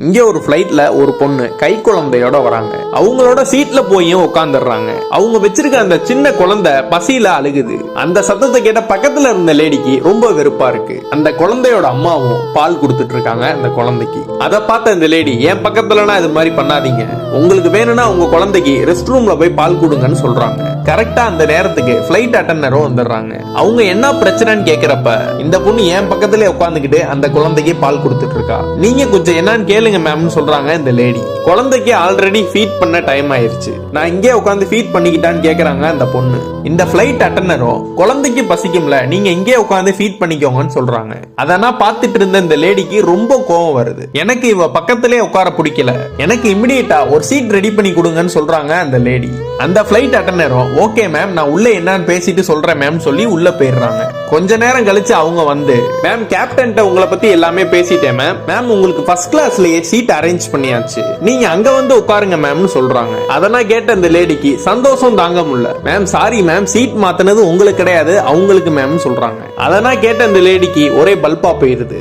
இங்க ஒரு ஃபிளைட்ல ஒரு பொண்ணு கை குழந்தையோட வராங்க. அவங்களோட சீட்ல போய் உட்காந்துடுறாங்க. அவங்க வச்சிருக்க அந்த சின்ன குழந்தை பசியில அழுகுது. அந்த சத்தத்தை கேட்ட பக்கத்துல இருந்த லேடிக்கு ரொம்ப வெறுப்பா இருக்கு. அந்த குழந்தையோட அம்மாவும் பால் கொடுத்துட்டு இருக்காங்க அந்த குழந்தைக்கு. அதை பார்த்த இந்த லேடி, என் பக்கத்துலனா இது மாதிரி பண்ணாதீங்க, உங்களுக்கு வேணும்னா உங்க குழந்தைக்கு ரெஸ்ட் ரூம்ல போய் பால் கொடுங்கன்னு சொல்றாங்க. கரெக்டா அந்த நேரத்துக்கு பிளைட் அட்டெண்டரும் வந்துடுறாங்க. அவங்க என்ன பிரச்சனைன்னு கேக்குறப்ப இந்த பொண்ணு என் பக்கத்துல உட்காந்துக்கிட்டு அந்த குழந்தைக்கு பால் கொடுத்துட்டு இருக்கா, நீங்க கொஞ்சம் என்னன்னு கேளுங்க மேம்னு சொல்றாங்க இந்த லேடி. குழந்தைக்கு ஆல்ரெடி ஃபீட் பண்ண டைம் ஆயிருச்சு, நான் இங்கே உட்காந்து ஃபீட் பண்ணிக்கிட்டான்னு கேக்குறாங்க அந்த பொண்ணு. இந்த பிளைட் அட்டெண்டரும் குழந்தைக்கு பசிக்கும்ல, நீங்க இங்கே உட்காந்து ஃபீட் பண்ணிக்கோங்கன்னு சொல்றாங்க. அதெல்லாம் பார்த்துட்டு இருந்த இந்த லேடிக்கு ரொம்ப கோவம் வருது. எனக்கு இவ பக்கத்திலே உட்கார பிடிக்கல, எனக்கு இமிடியேட்டா ஒரு சீட் ரெடி பண்ணி கொடுங்கன்னு சொல்றாங்க அந்த லேடி. அந்த பிளைட் அட்டெண்டரும் ஓகே மேம், நான் உள்ள என்னன்னு பேசிட்டு சொல்றேன் மேம் சொல்லி உள்ள போயிடுறாங்க. கொஞ்ச நேரம் கழிச்சு அவங்க வந்து, மேம் கேப்டன்ட்ட உங்களை பத்தி எல்லாமே பேசிட்டேன் மேம், மேம் உங்களுக்கு ஃபர்ஸ்ட் கிளாஸ்லயே சீட் அரேஞ்ச் பண்ணியாச்சு, நீங்க அங்க வந்து உட்காருங்க மேம்னு சொல்றாங்க. அதெல்லாம் கேட்ட இந்த லேடிக்கு சந்தோஷம் தாங்க முடியல. மேம் சாரி மேம், சீட் மாத்தினது உங்களுக்கு கிடையாது அவங்களுக்கு மேம் சொல்றாங்க. அதெல்லாம் கேட்ட இந்த லேடிக்கு ஒரே பல்பா போயிருது.